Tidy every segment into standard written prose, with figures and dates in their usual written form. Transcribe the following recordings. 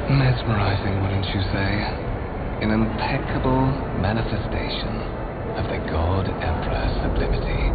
Mesmerizing, wouldn't you say? An impeccable manifestation of the God Emperor sublimity.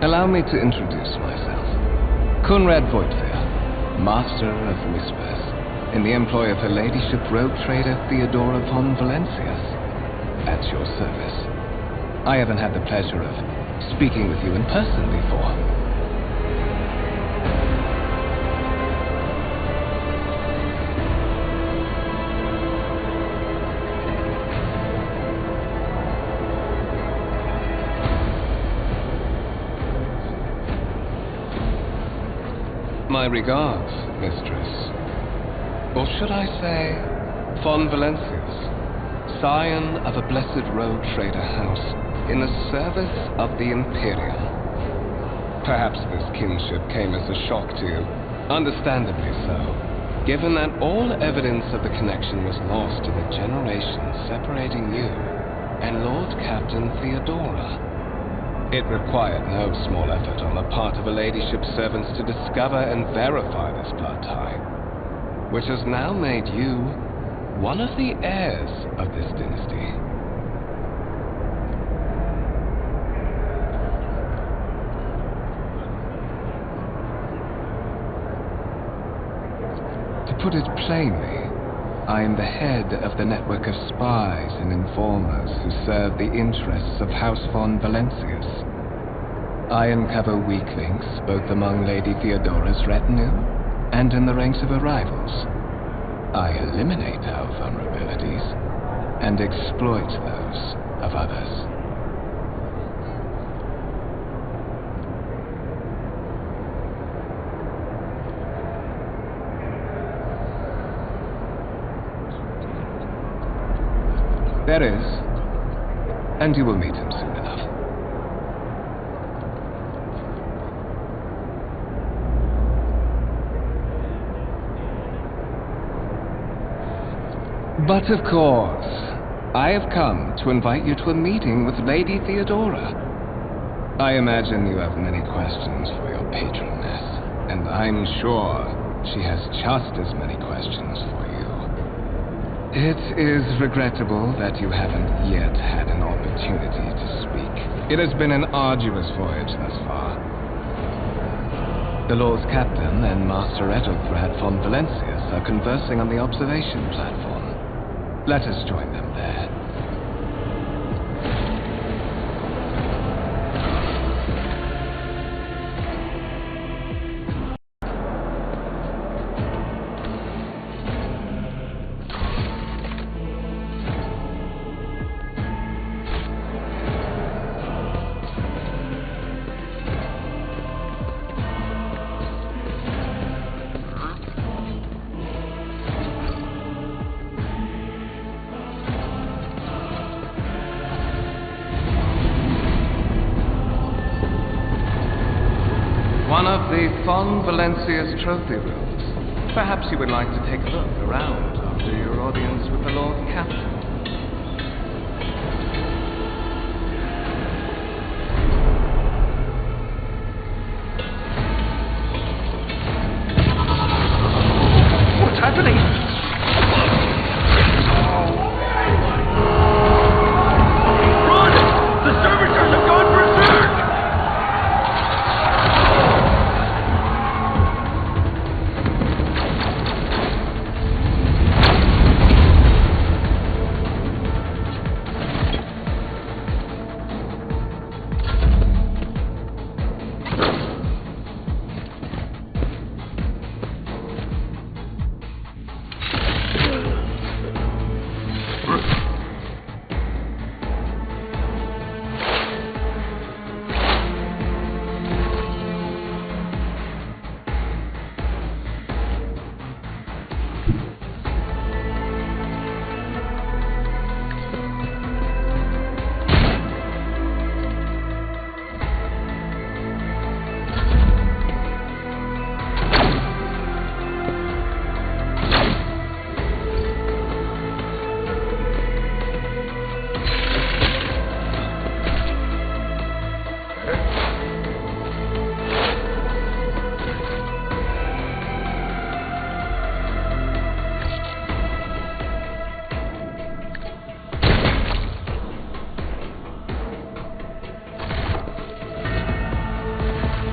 Allow me to introduce myself. Conrad Voigtfir, Master of Whispers, in the employ of Her Ladyship Rogue Trader Theodora von Valencius. At your service. I haven't had the pleasure of speaking with you in person before. My regards, mistress. Or should I say, von Valencius, scion of a blessed rogue trader house in the service of the Imperium. Perhaps this kinship came as a shock to you, understandably so, given that all evidence of the connection was lost to the generations separating you and Lord Captain Theodora. It required no small effort on the part of a ladyship's servants to discover and verify this blood tie, which has now made you one of the heirs of this dynasty. To put it plainly, I am the head of the network of spies and informers who serve the interests of House von Valencius. I uncover weak links both among Lady Theodora's retinue and in the ranks of her rivals. I eliminate our vulnerabilities and exploit those of others. There is, and you will meet him soon enough. But of course, I have come to invite you to a meeting with Lady Theodora. I imagine you have many questions for your patroness, and I'm sure she has just as many questions for you. It is regrettable that you haven't yet had an opportunity to speak. It has been an arduous voyage thus far. The Lord's Captain and Master Ethelfrad von Valencius are conversing on the observation platform. Let us join them there. One of the von Valencius trophy rooms. Perhaps you would like to take a look around after your audience with the Lord Captain. What's happening?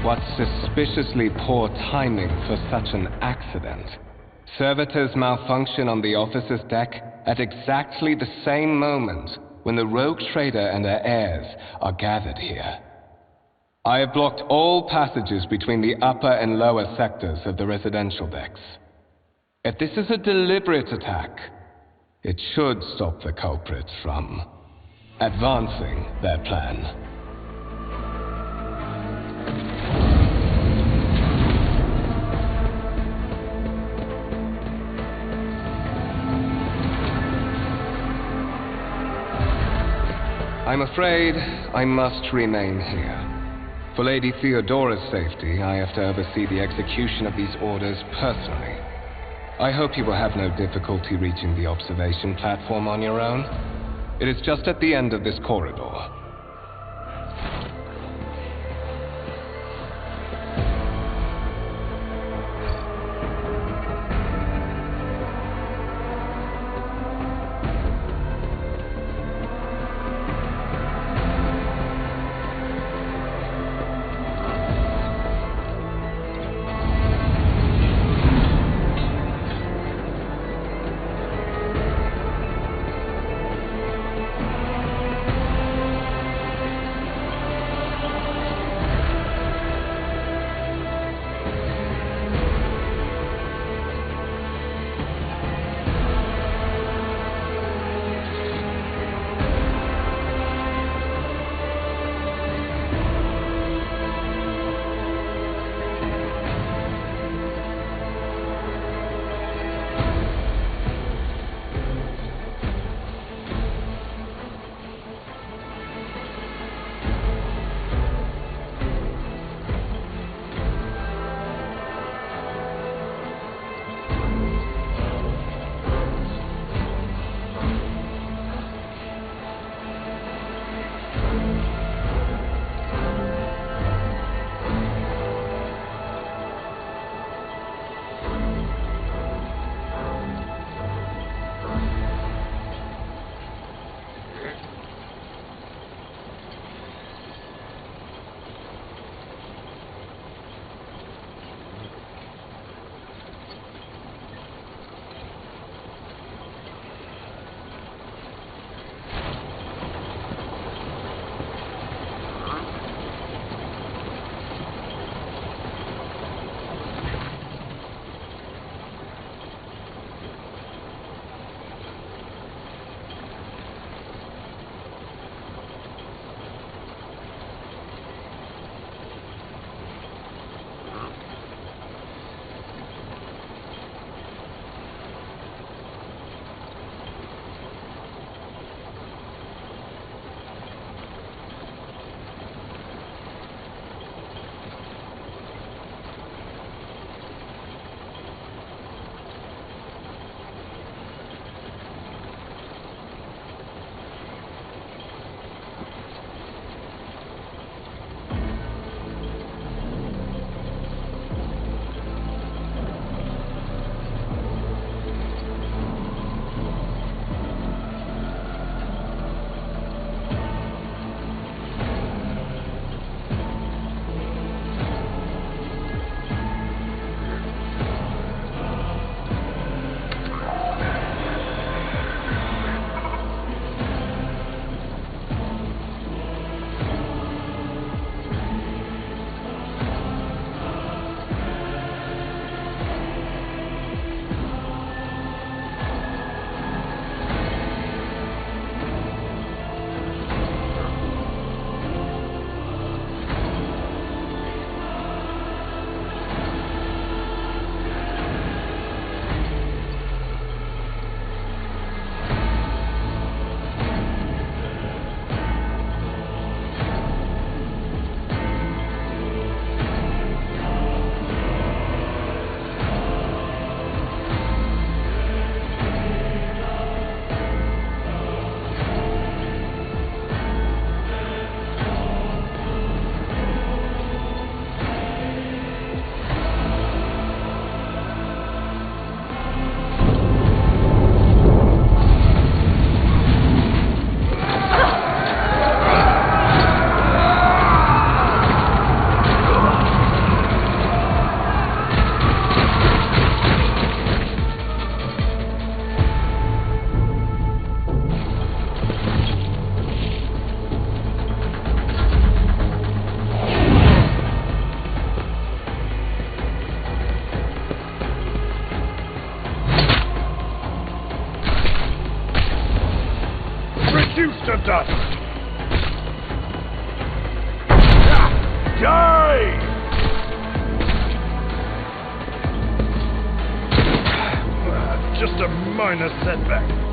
What suspiciously poor timing for such an accident. Servitors malfunction on the officer's deck at exactly the same moment when the rogue trader and her heirs are gathered here. I have blocked all passages between the upper and lower sectors of the residential decks. If this is a deliberate attack, it should stop the culprits from advancing their plan. I'm afraid I must remain here. For Lady Theodora's safety, I have to oversee the execution of these orders personally. I hope you will have no difficulty reaching the observation platform on your own. It is just at the end of this corridor. to dust! Die! Just a minor setback.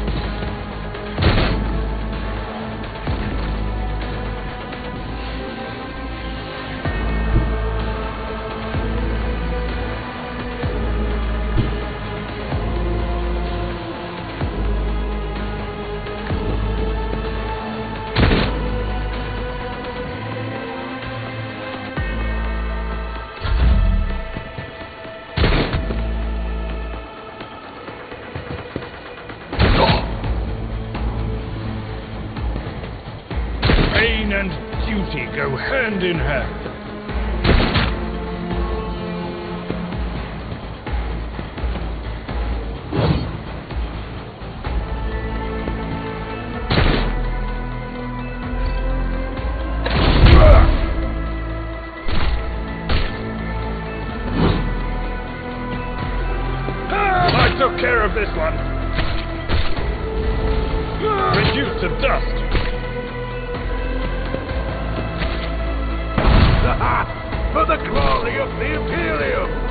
Pain and duty go hand in hand. I took care of this one. Reduced to dust. For the glory of the Imperium!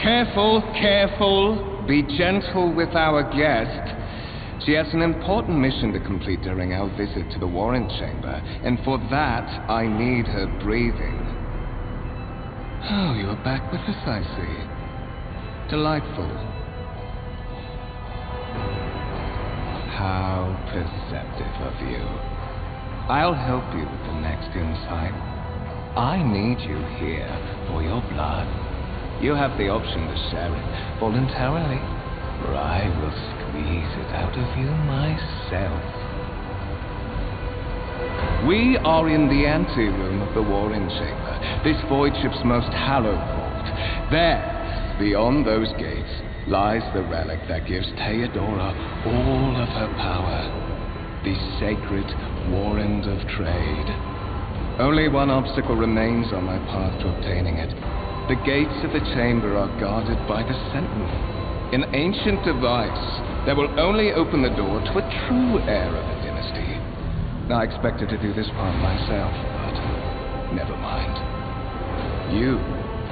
Careful, careful. Be gentle with our guest. She has an important mission to complete during our visit to the Warren Chamber, and for that, I need her breathing. Oh, you're back with us, I see. Delightful. How perceptive of you. I'll help you with the next insight. I need you here for your blood. You have the option to share it voluntarily, or I will squeeze it out of you myself. We are in the anteroom of the Warren Chamber, this void ship's most hallowed vault. There, beyond those gates, lies the relic that gives Theodora all of her power, the sacred Warrant of Trade. Only one obstacle remains on my path to obtaining it. The gates of the chamber are guarded by the Sentinel, an ancient device that will only open the door to a true heir of the dynasty. I expected to do this part myself, but never mind. You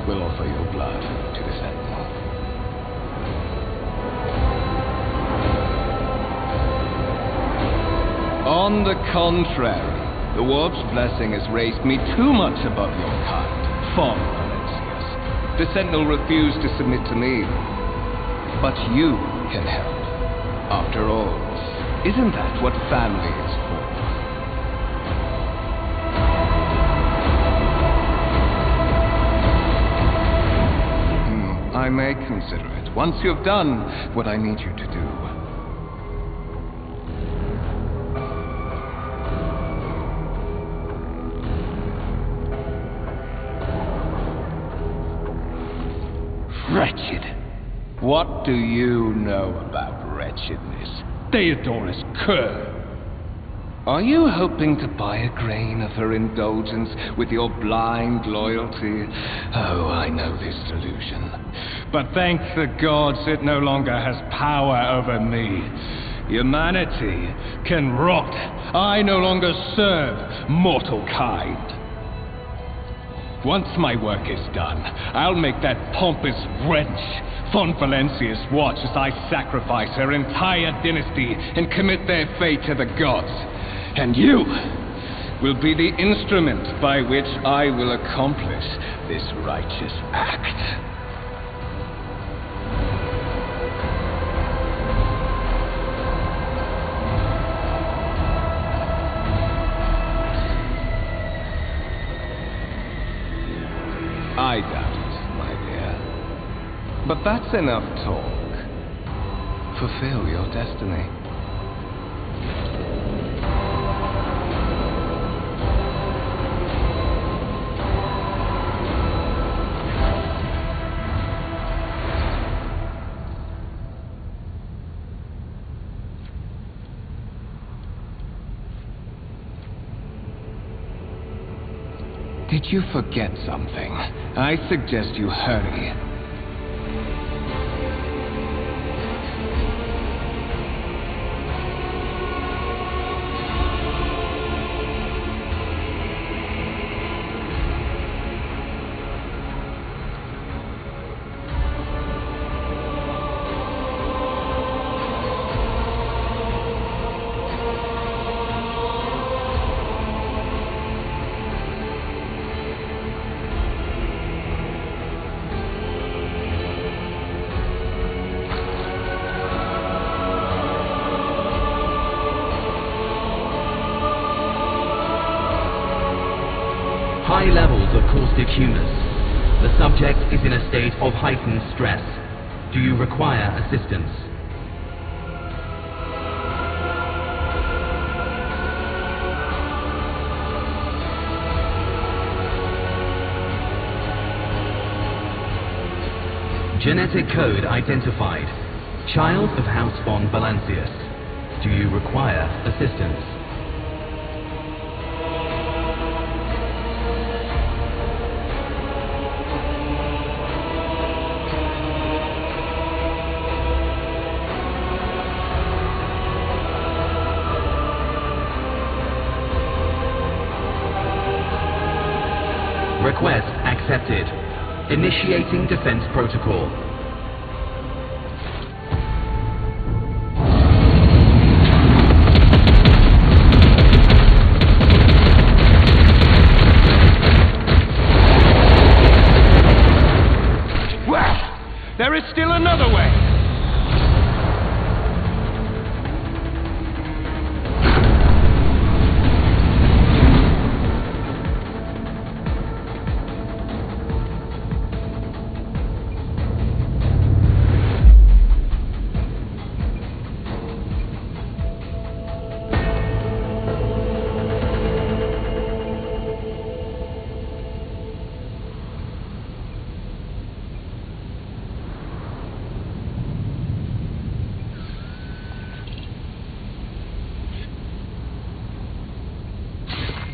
will offer your blood to the Sentinel. On the contrary, the Warp's blessing has raised me too much above your kind, fond Valencius. The Sentinel refused to submit to me. But you can help. After all, isn't that what family is for? I may consider it, once you've done what I need you to do. Wretched. What do you know about wretchedness? Theodora's cur. Are you hoping to buy a grain of her indulgence with your blind loyalty? Oh, I know this delusion. But thank the gods it no longer has power over me. Humanity can rot. I no longer serve mortal kind. Once my work is done, I'll make that pompous wench, Von Valencius, watch as I sacrifice her entire dynasty and commit their fate to the gods. And you will be the instrument by which I will accomplish this righteous act. I doubt it, my dear. But that's enough talk. Fulfill your destiny. Did you forget something? I suggest you hurry. High levels of caustic humus. The subject is in a state of heightened stress. Do you require assistance? Genetic code identified. Child of House von Valencius. Do you require assistance? Request accepted. Initiating defense protocol. is still another way.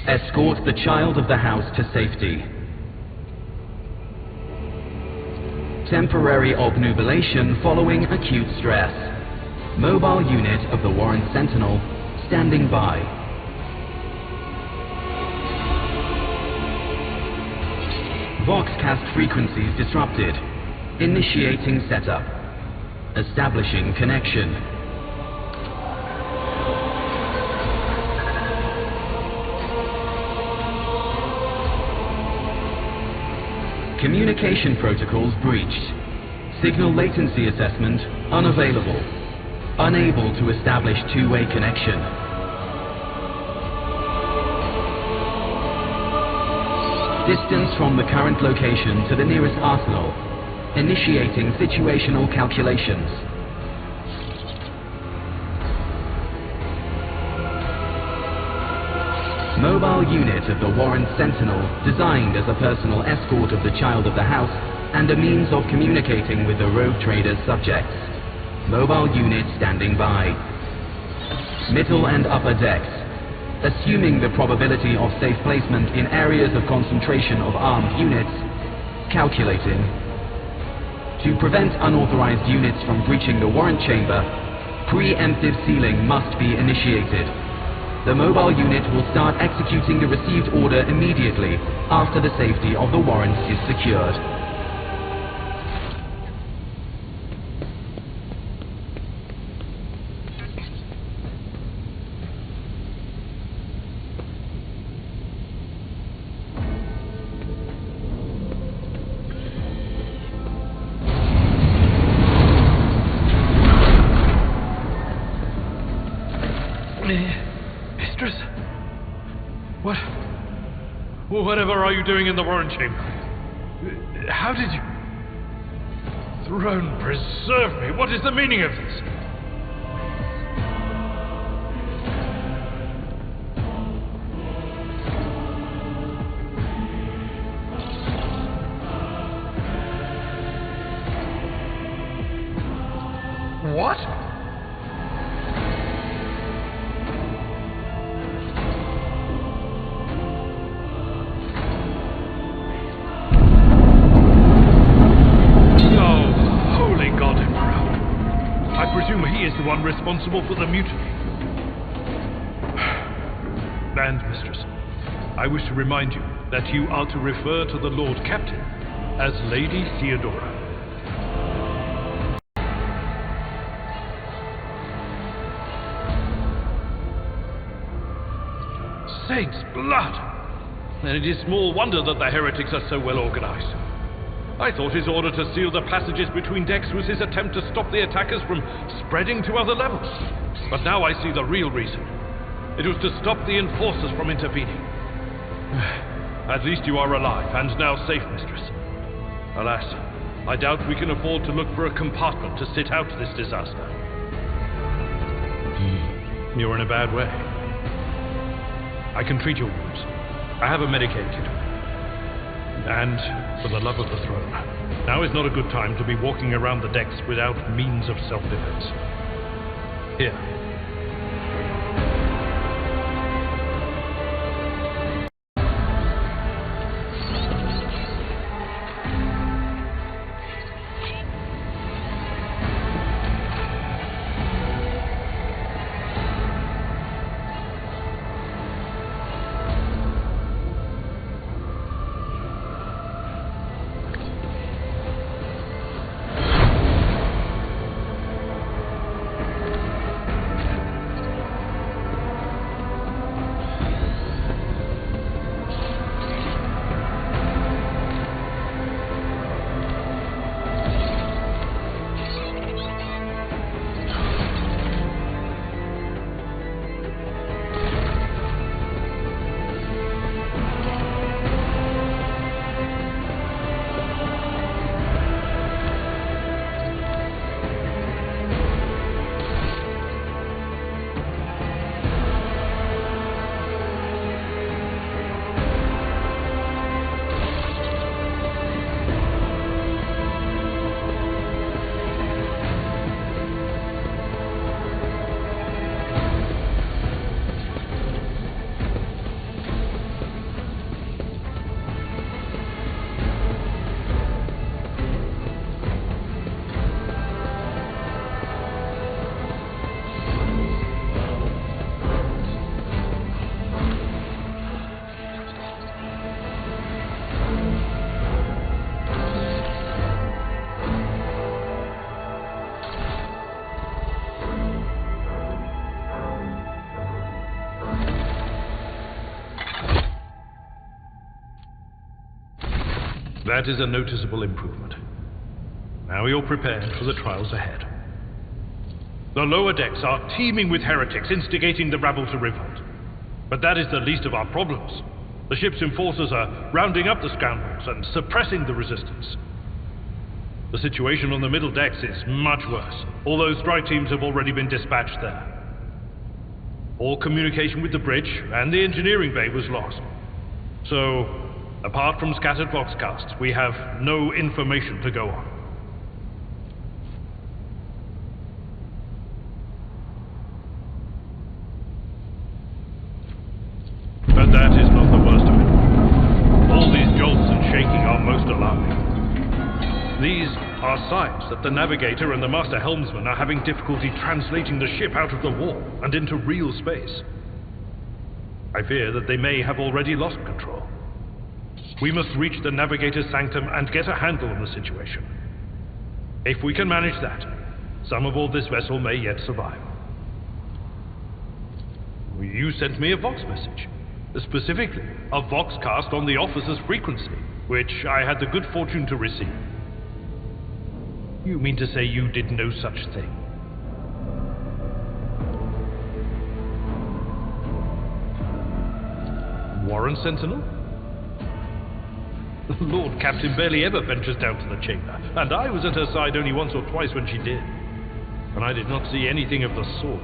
Escort the child of the house to safety. Temporary obnubilation following acute stress. Mobile unit of the Warren Sentinel standing by. Voxcast frequencies disrupted. Initiating setup. Establishing connection. Communication protocols breached. Signal latency assessment unavailable. Unable to establish two-way connection. Distance from the current location to the nearest arsenal. Initiating situational calculations. Mobile unit of the Warren Sentinel, designed as a personal escort of the child of the house and a means of communicating with the rogue trader's subjects. Mobile unit standing by. Middle and upper decks. Assuming the probability of safe placement in areas of concentration of armed units. Calculating. To prevent unauthorized units from breaching the warrant chamber, preemptive sealing must be initiated. The mobile unit will start executing the received order immediately after the safety of the warrant is secured. Whatever are you doing in the warrant chamber? How did you... Throne preserve me! What is the meaning of this? What? One responsible for the mutiny. And, Mistress, I wish to remind you that you are to refer to the Lord Captain as Lady Theodora. Saints' blood! And it is small wonder that the heretics are so well organized. I thought his order to seal the passages between decks was his attempt to stop the attackers from spreading to other levels. But now I see the real reason. It was to stop the enforcers from intervening. At least you are alive, and now safe, Mistress. Alas, I doubt we can afford to look for a compartment to sit out this disaster. You're in a bad way. I can treat your wounds. I have a medicaid kit. And, for the love of the throne, now is not a good time to be walking around the decks without means of self-defense. Here. That is a noticeable improvement. Now you're prepared for the trials ahead. The lower decks are teeming with heretics instigating the rabble to revolt. But that is the least of our problems. The ship's enforcers are rounding up the scoundrels and suppressing the resistance. The situation on the middle decks is much worse, although strike teams have already been dispatched there. All communication with the bridge and the engineering bay was lost. So, apart from scattered voxcasts, we have no information to go on. But that is not the worst of it. All these jolts and shaking are most alarming. These are signs that the navigator and the master helmsman are having difficulty translating the ship out of the warp and into real space. I fear that they may have already lost control. We must reach the navigator's sanctum and get a handle on the situation. If we can manage that, some aboard this vessel may yet survive. You sent me a Vox message. Specifically, a Voxcast on the officer's frequency, which I had the good fortune to receive. You mean to say you did no such thing? Warren Sentinel? The Lord Captain barely ever ventures down to the chamber, and I was at her side only once or twice when she did. And I did not see anything of the sort.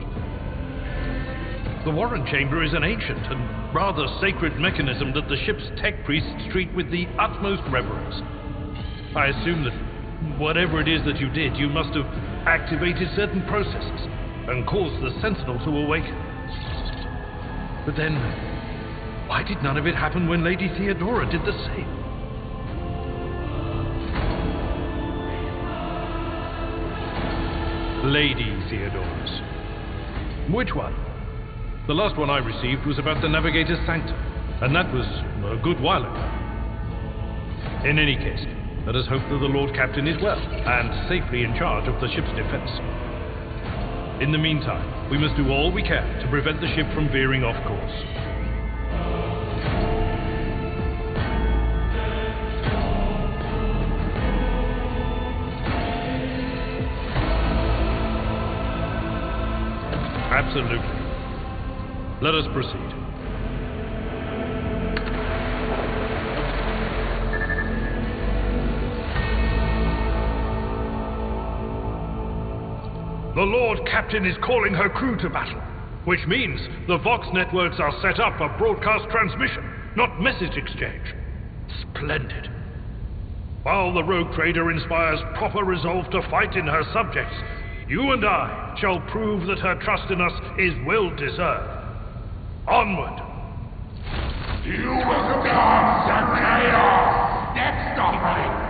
The Warren Chamber is an ancient and rather sacred mechanism that the ship's tech priests treat with the utmost reverence. I assume that whatever it is that you did, you must have activated certain processes and caused the Sentinel to awaken. But then, why did none of it happen when Lady Theodora did the same? Lady Theodora's. Which one? The last one I received was about the navigator's sanctum, and that was a good while ago. In any case, let us hope that the Lord Captain is well and safely in charge of the ship's defense. In the meantime, we must do all we can to prevent the ship from veering off course. Absolutely. Let us proceed. The Lord Captain is calling her crew to battle, which means the Vox networks are set up for broadcast transmission, not message exchange. Splendid. While the rogue trader inspires proper resolve to fight in her subjects, you and I shall prove that her trust in us is well deserved. Onward! You will cause the chaos! Next offering!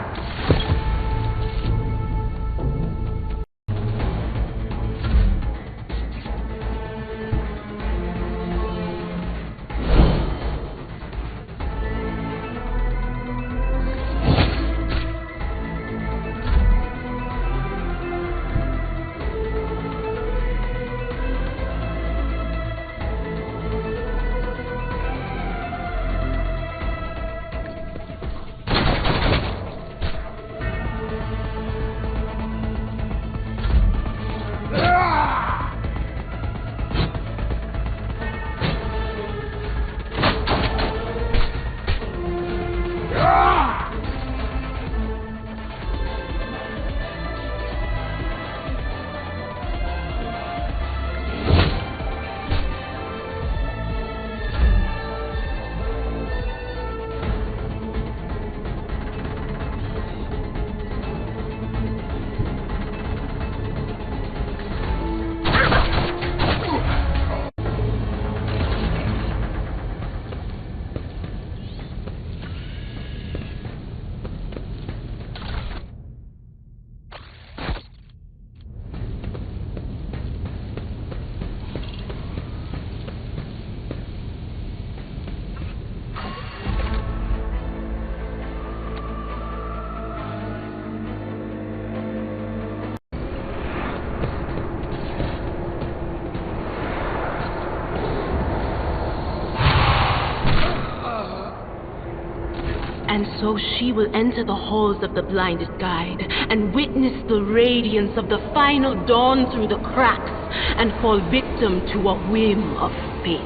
And so she will enter the halls of the blinded guide and witness the radiance of the final dawn through the cracks and fall victim to a whim of fate.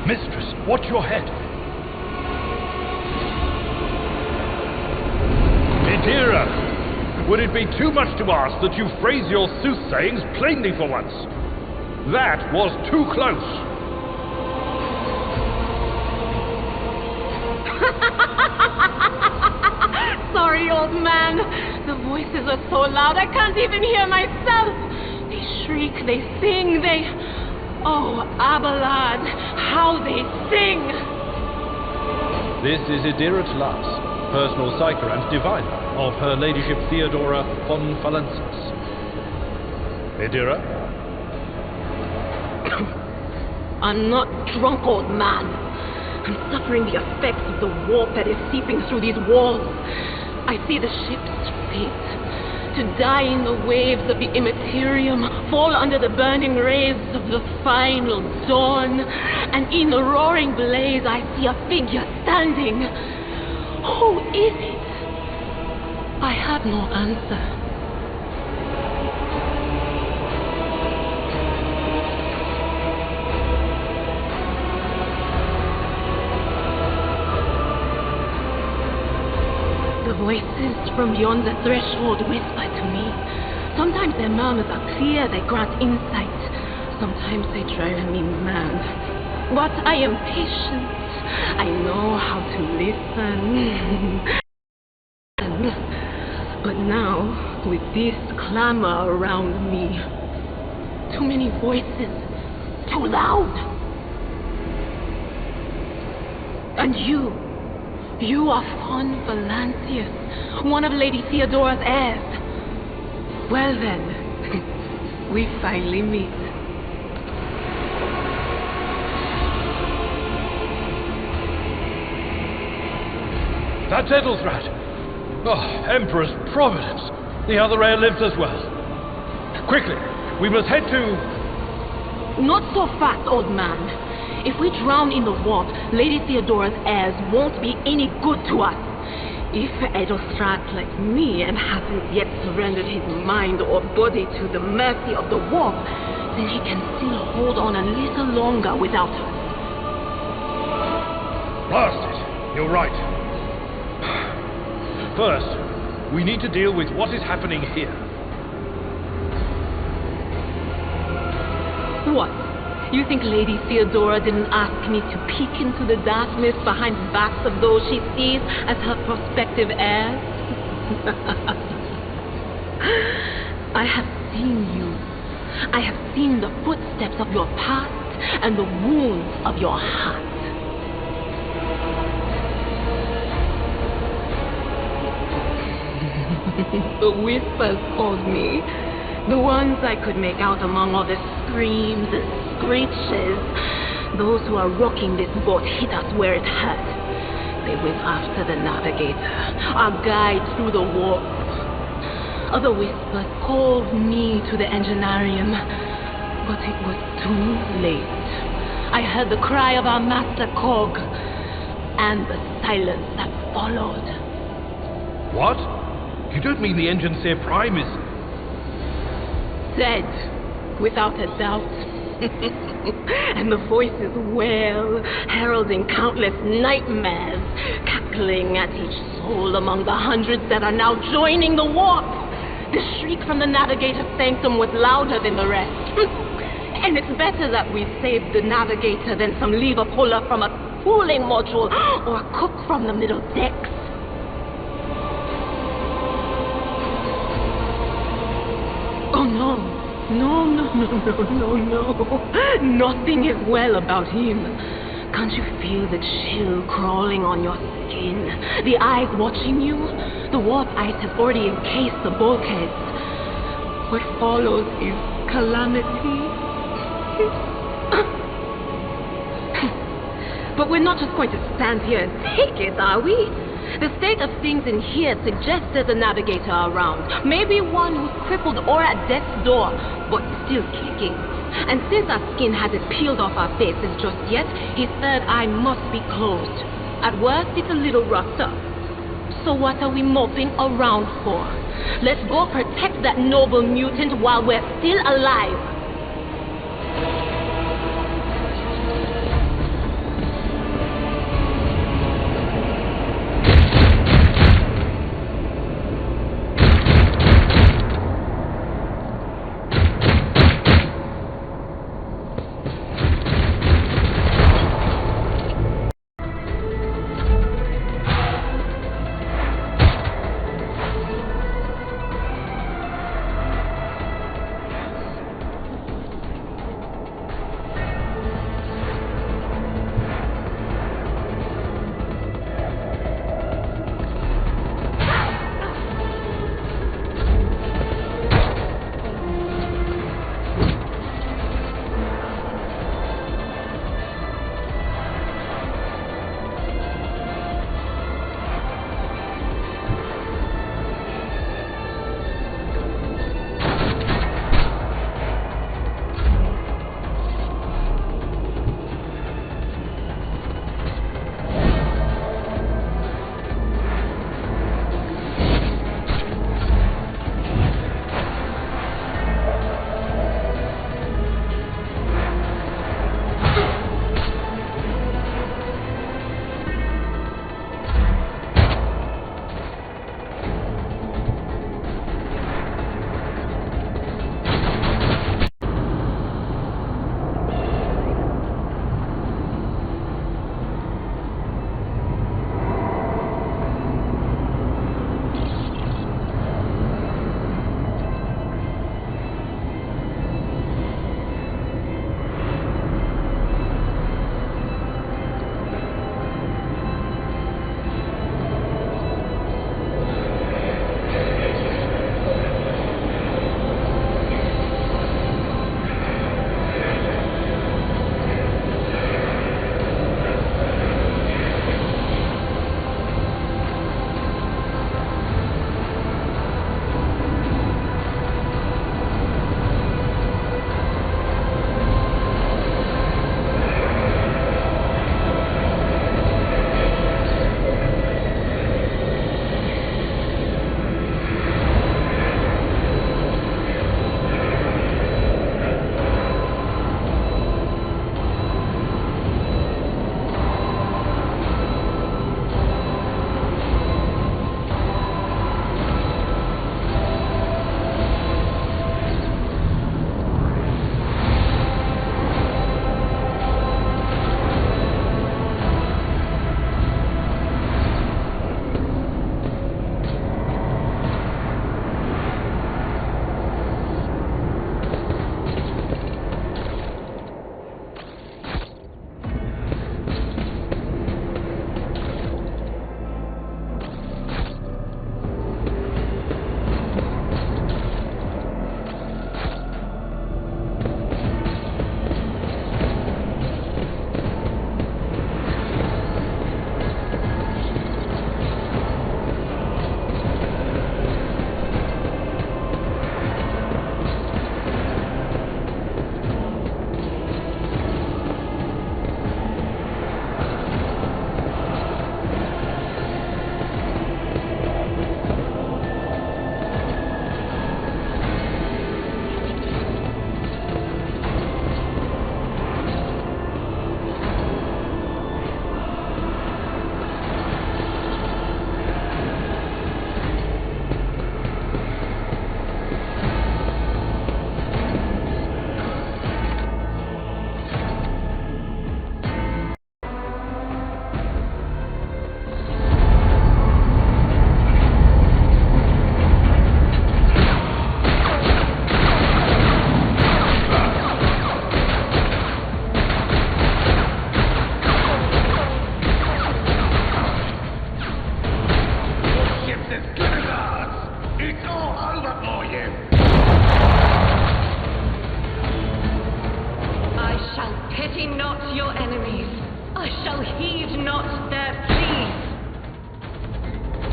Mistress, watch your head. Idira, would it be too much to ask that you phrase your soothsayings plainly for once? That was too close. Sorry, old man. The voices are so loud I can't even hear myself. They shriek, they sing, they... Oh, Abelard, how they sing! This is Idira Tlas, personal psyker and diviner of Her Ladyship Theodora von Valensis. Idira? I'm not drunk, old man. I'm suffering the effects of the warp that is seeping through these walls. I see the ship's fate. To die in the waves of the immaterium, fall under the burning rays of the final dawn. And in the roaring blaze, I see a figure standing. Who is it? I have no answer. The voices from beyond the threshold whisper to me. Sometimes their murmurs are clear, they grant insight. Sometimes they drive me mad. But I am patient. I know how to listen. But now, with this clamor around me, too many voices, too loud. And you are von Valensius, one of Lady Theodora's heirs. Well then, we finally meet. That's Edelthrat. Oh, Emperor's Providence. The other heir lives as well. Quickly, we must head to... Not so fast, old man. If we drown in the warp, Lady Theodora's heirs won't be any good to us. If Edelthrat's like me and hasn't yet surrendered his mind or body to the mercy of the warp, then he can still hold on a little longer without us. Blast it! You're right. First, we need to deal with what is happening here. What? You think Lady Theodora didn't ask me to peek into the darkness behind the backs of those she sees as her prospective heirs? I have seen you. I have seen the footsteps of your past and the wounds of your heart. The whispers called me. The ones I could make out among all the screams and screeches. Those who are rocking this boat hit us where it hurt. They went after the navigator, our guide through the warp. Other whispers called me to the enginarium, but it was too late. I heard the cry of our master Cog, and the silence that followed. What? You don't mean the Engineer Prime is... Dead, without a doubt. And the voices wail, heralding countless nightmares, cackling at each soul among the hundreds that are now joining the warp. The shriek from the navigator's sanctum was louder than the rest. And it's better that we saved the navigator than some lever puller from a cooling module or a cook from the middle decks. Oh no. No. Nothing is well about him. Can't you feel the chill crawling on your skin? The eyes watching you? The warp ice has already encased the bulkheads. What follows is calamity. But we're not just going to stand here and take it, are we? The state of things in here suggests there's a navigator around. Maybe one who's crippled or at death's door, but still kicking. And since our skin hasn't peeled off our faces just yet, his third eye must be closed. At worst, it's a little roughed up. So what are we moping around for? Let's go protect that noble mutant while we're still alive.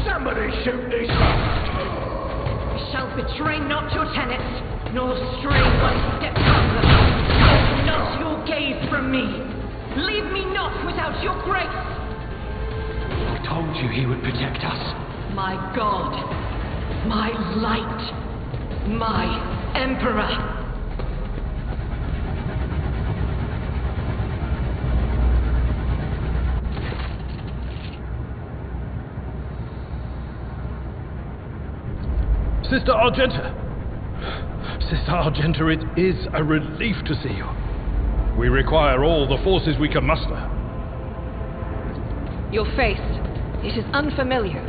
Somebody shoot these bastards! Shall betray not your tenets, nor stray one step further. Take not your gaze from me. Leave me not without your grace. told you he would protect us. My God. My light. My Emperor. Sister Argenta! Sister Argenta, it is a relief to see you. We require all the forces we can muster. Your face. It is unfamiliar.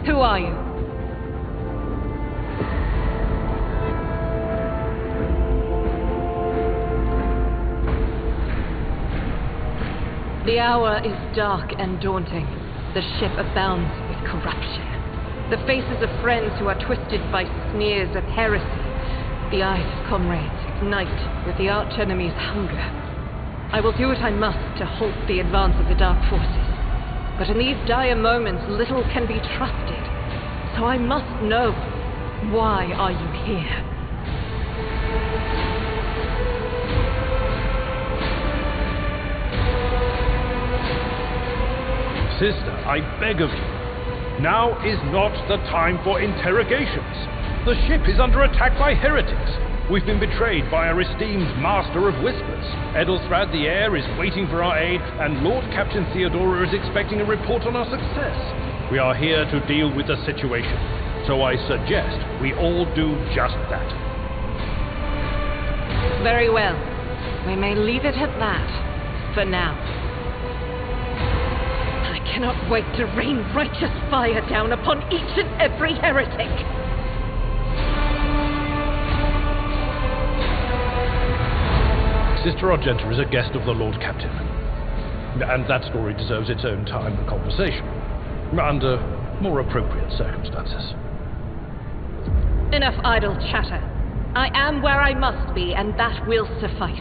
Who are you? The hour is dark and daunting. The ship abounds with corruption. The faces of friends who are twisted by sneers of heresy. The eyes of comrades ignite with the arch-enemy's hunger. I will do what I must to halt the advance of the dark forces. But in these dire moments, little can be trusted. So I must know, why are you here? Sister, I beg of you. Now is not the time for interrogations. The ship is under attack by heretics. We've been betrayed by our esteemed Master of Whispers. Edelstrad the Heir is waiting for our aid, and Lord Captain Theodora is expecting a report on our success. We are here to deal with the situation, so I suggest we all do just that. Very well. We may leave it at that, for now. I cannot wait to rain righteous fire down upon each and every heretic. Sister Argenta is a guest of the Lord Captain, and that story deserves its own time and conversation, under more appropriate circumstances. Enough idle chatter. I am where I must be, and that will suffice.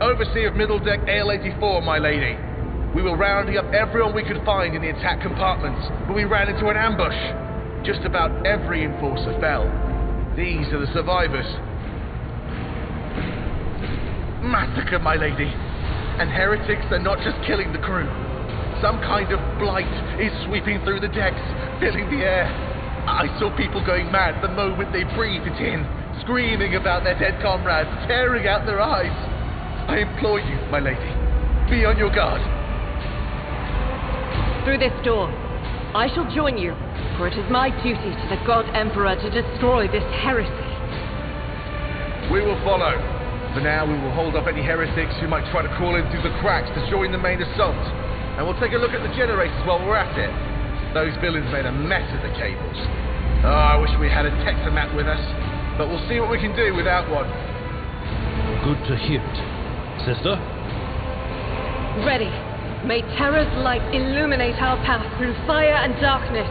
Overseer of Middle Deck AL-84, my lady. We were rounding up everyone we could find in the attack compartments, but we ran into an ambush. Just about every enforcer fell. These are the survivors. Massacre, my lady. And heretics are not just killing the crew. Some kind of blight is sweeping through the decks, filling the air. I saw people going mad the moment they breathed it in, screaming about their dead comrades, tearing out their eyes. I implore you, my lady, be on your guard. Through this door. I shall join you, for it is my duty to the God Emperor to destroy this heresy. We will follow. For now, we will hold off any heretics who might try to crawl in through the cracks to join the main assault. And we'll take a look at the generators while we're at it. Those villains made a mess of the cables. Oh, I wish we had a Texamat with us. But we'll see what we can do without one. Good to hear it. Sister? Ready. May terror's light illuminate our path through fire and darkness.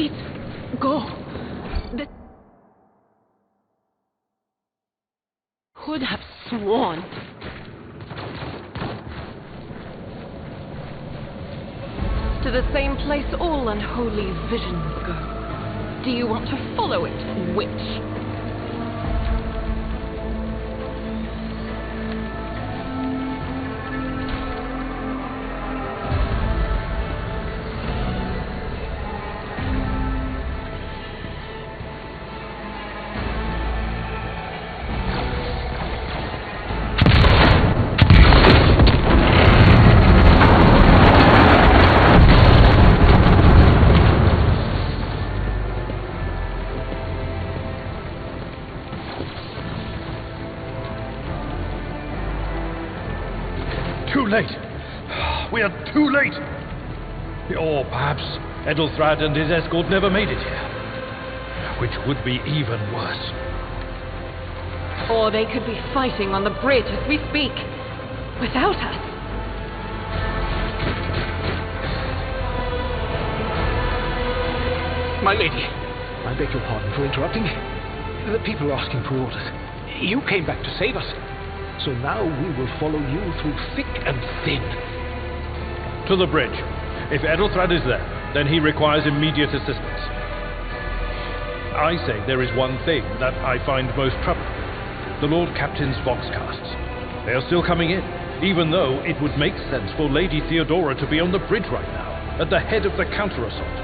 Wait! Go! The... Could have sworn. To the same place all unholy visions go. Do you want to follow it, witch? Too late. We are too late. Or perhaps Edelthrad and his escort never made it here, which would be even worse. Or they could be fighting on the bridge as we speak, without us. My lady, I beg your pardon for interrupting. The people are asking for orders. You came back to save us. So now we will follow you through thick and thin. To the bridge. If Edelthrad is there, then he requires immediate assistance. I say there is one thing that I find most troubling. The Lord Captain's Voxcasts. They are still coming in, even though it would make sense for Lady Theodora to be on the bridge right now, at the head of the counter-assault.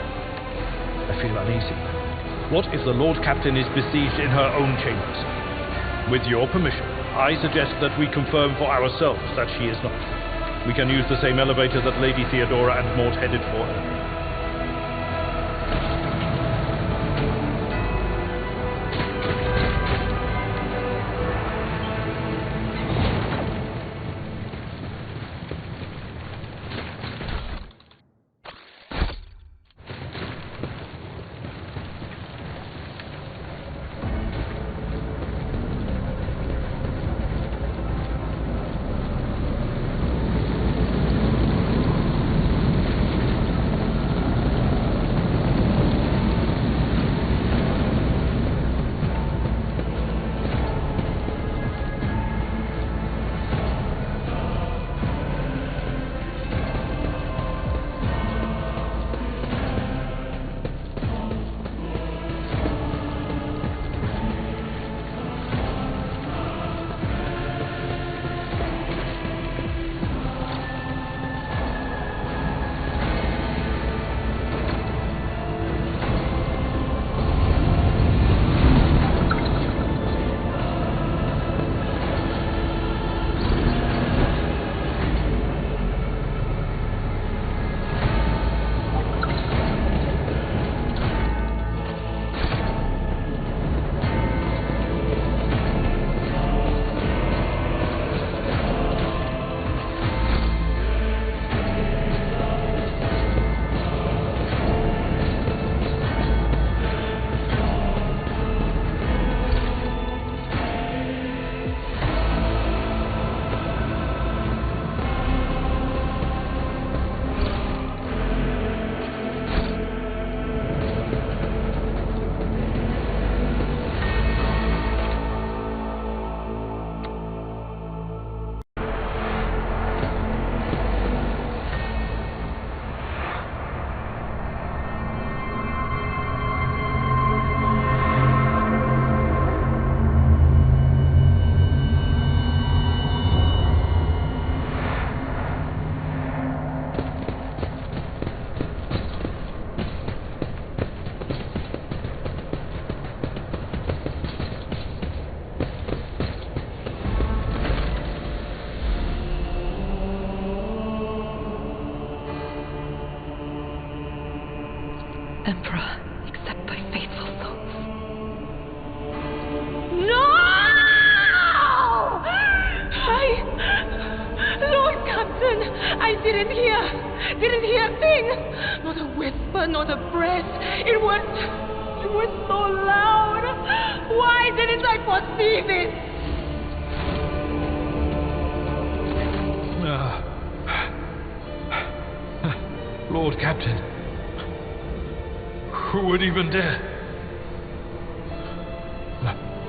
I feel uneasy. What if the Lord Captain is besieged in her own chambers? With your permission, I suggest that we confirm for ourselves that she is not. We can use the same elevator that Lady Theodora and Mort headed for earlier. Emperor, accept my faithful thoughts. No! Lord Captain, I didn't hear a thing. Not a whisper, not a breath. It was so loud. Why didn't I foresee this? Lord Captain. Who would even dare?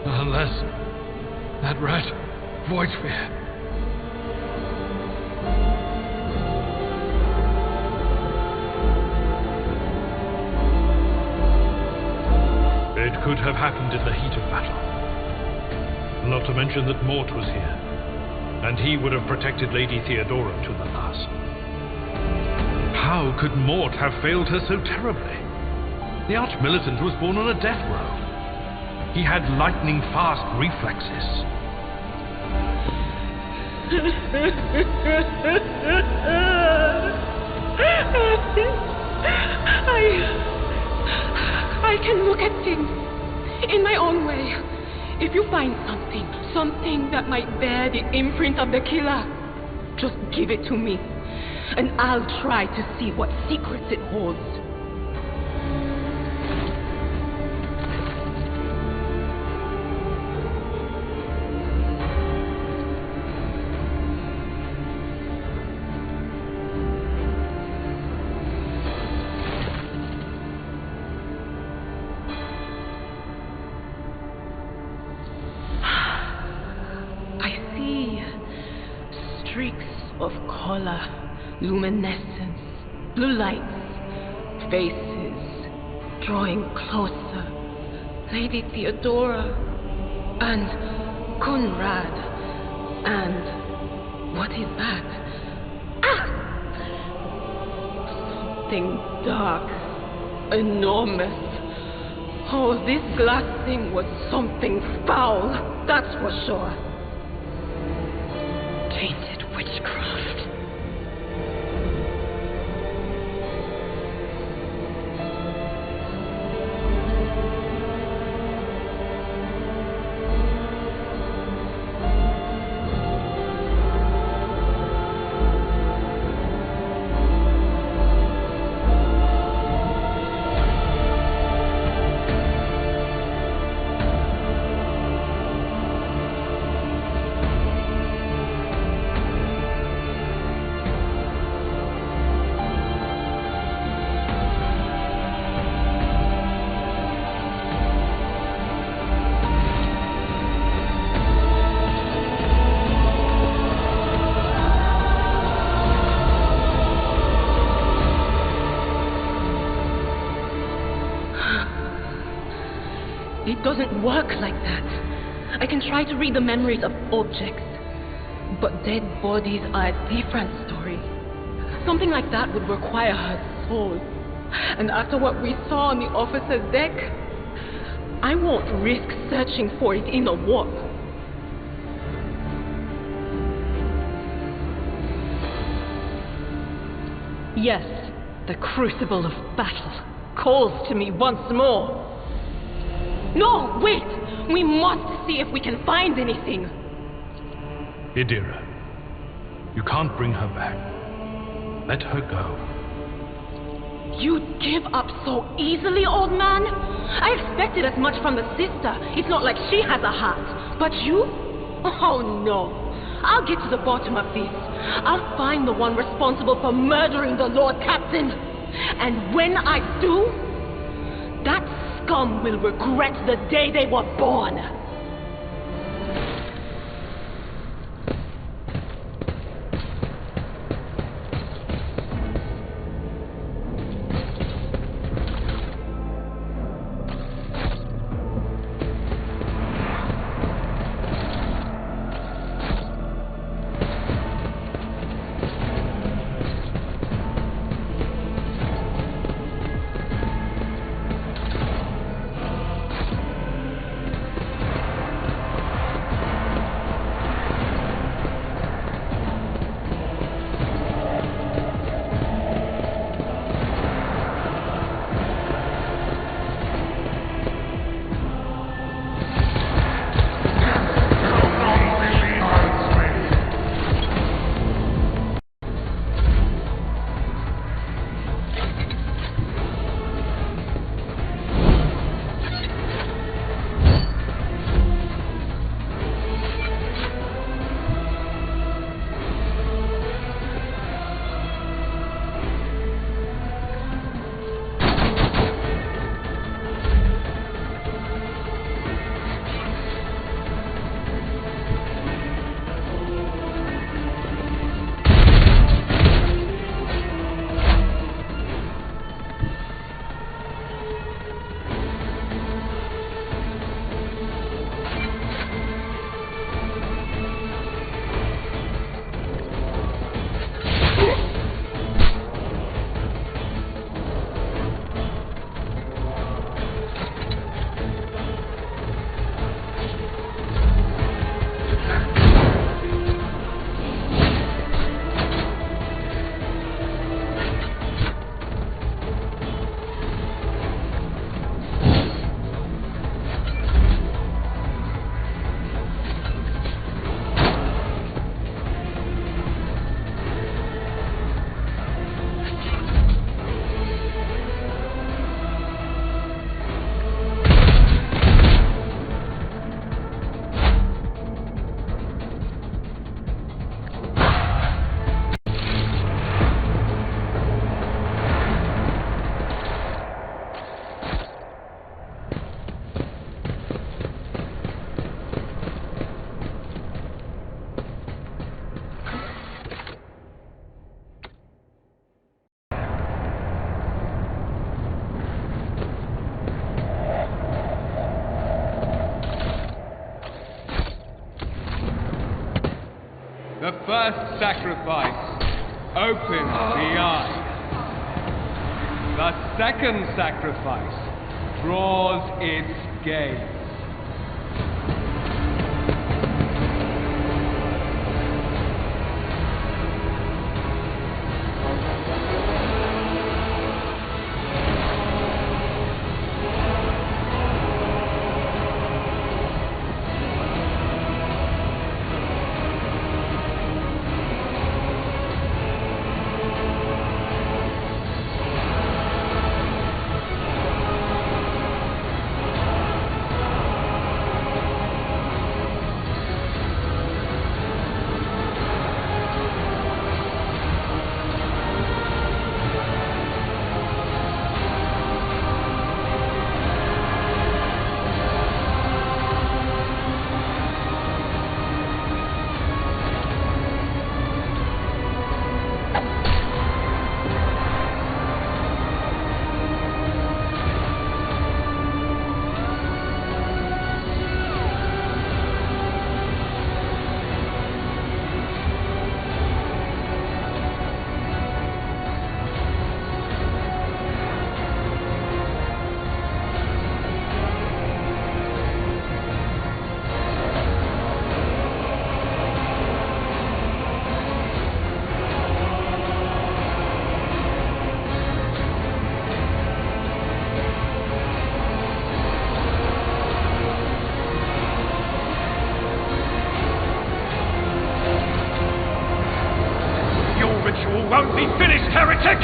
Unless that rat, Voidsphere. It could have happened in the heat of battle. Not to mention that Mort was here, and he would have protected Lady Theodora to the last. How could Mort have failed her so terribly? The Arch-Militant was born on a death row. He had lightning-fast reflexes. I can look at things in my own way. If you find something that might bear the imprint of the killer, just give it to me, and I'll try to see what secrets it holds. Luminescence, blue lights, faces, drawing closer. Lady Theodora, and Conrad, and what is that? Ah! Something dark, enormous. Oh, this glass thing was something foul, that's for sure. Tainted witchcraft. It doesn't work like that. I can try to read the memories of objects, but dead bodies are a different story. Something like that would require her soul. And after what we saw on the officer's deck, I won't risk searching for it in a warp. Yes, the crucible of battle calls to me once more. No, wait! We must see if we can find anything. Idira, you can't bring her back. Let her go. You'd give up so easily, old man? I expected as much from the sister. It's not like she has a heart. But you? Oh, no. I'll get to the bottom of this. I'll find the one responsible for murdering the Lord Captain. And when I do, that scum will regret the day they were born. The first sacrifice opens the eye. The second sacrifice draws its gaze. Won't be finished, heretic!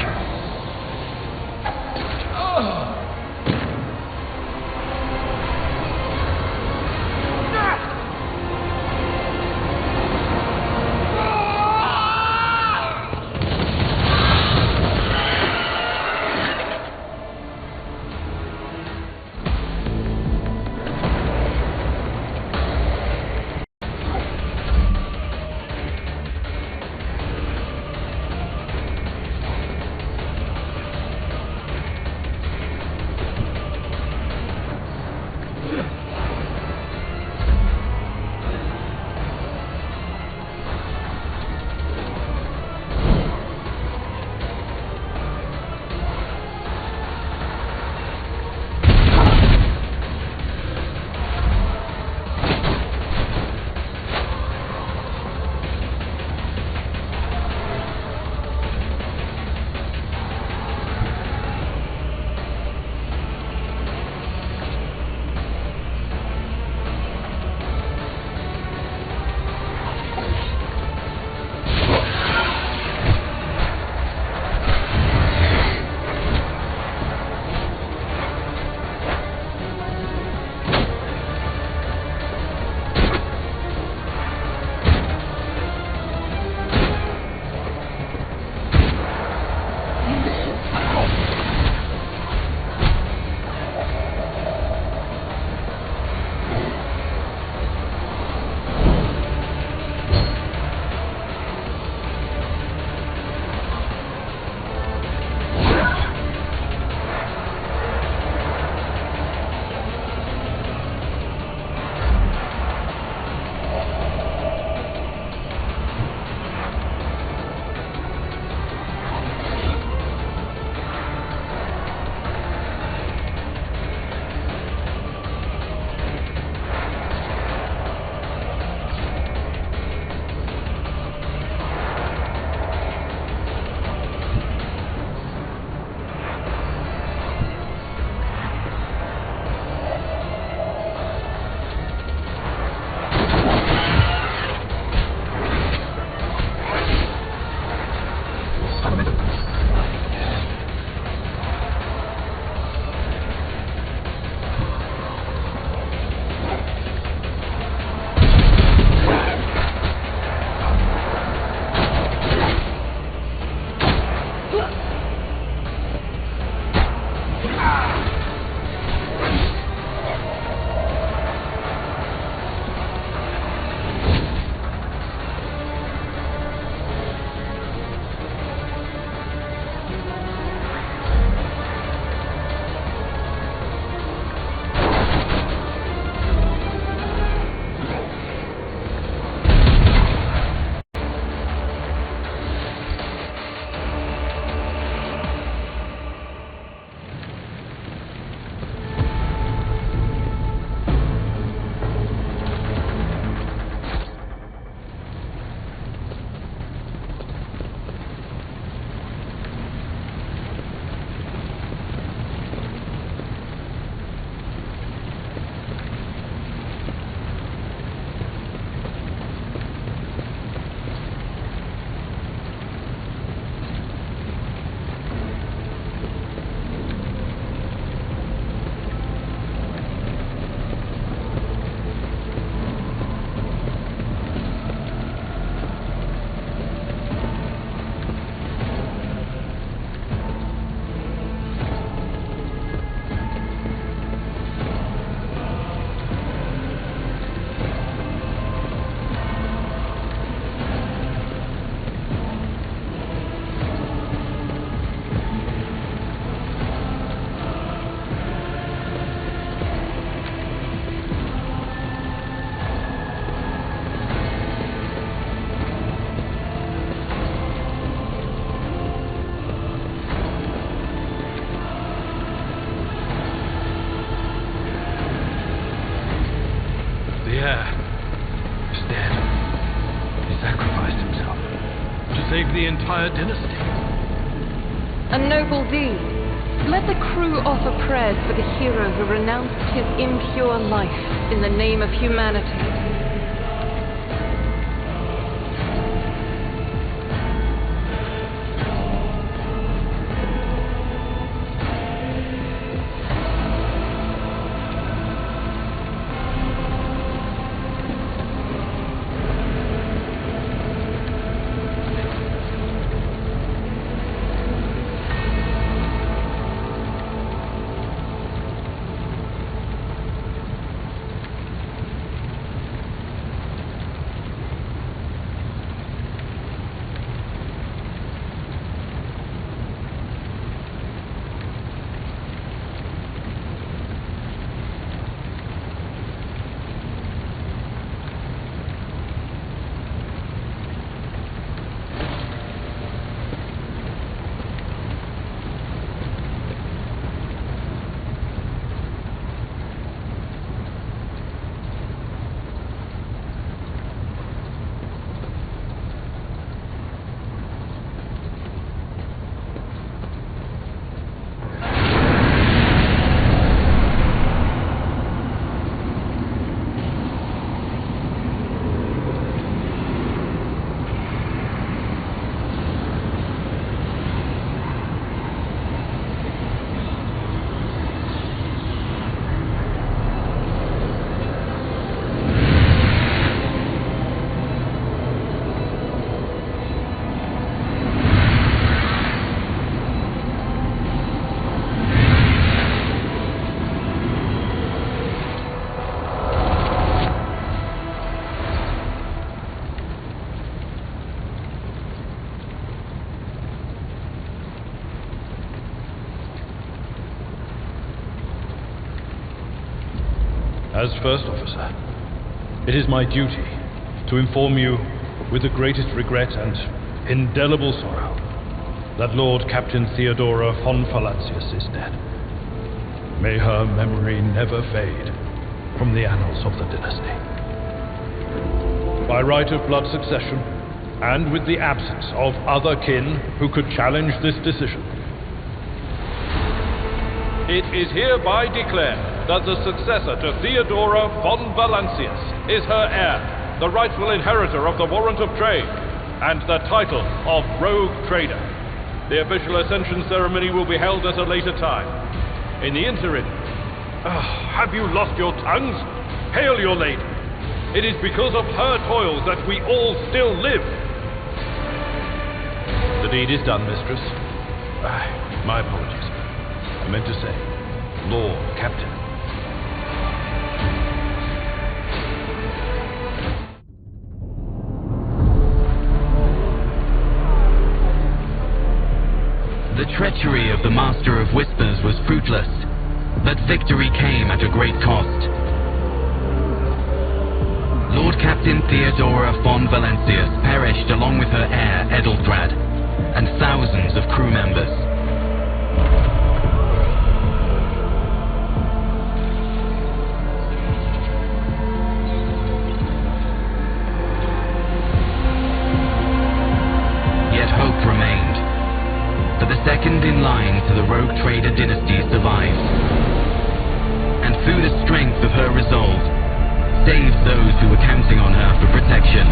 heir is dead. He sacrificed himself to save the entire dynasty. A noble deed. Let the crew offer prayers for the hero who renounced his impure life in the name of humanity. As First Officer, it is my duty to inform you with the greatest regret and indelible sorrow that Lord Captain Theodora von Valancius is dead. May her memory never fade from the annals of the dynasty. By right of blood succession, and with the absence of other kin who could challenge this decision, it is hereby declared that the successor to Theodora von Valancius is her heir, the rightful inheritor of the warrant of trade, and the title of Rogue Trader. The official ascension ceremony will be held at a later time. In the interim, have you lost your tongues? Hail your lady. It is because of her toils that we all still live. The deed is done, mistress. My apologies. I meant to say, Lord Captain. The treachery of the Master of Whispers was fruitless, but victory came at a great cost. Lord Captain Theodora von Valancius perished along with her heir, Edelthrad, and thousands of crew members. Yet hope remained. For the second in line to the Rogue Trader dynasty survived, and through the strength of her resolve, saved those who were counting on her for protection.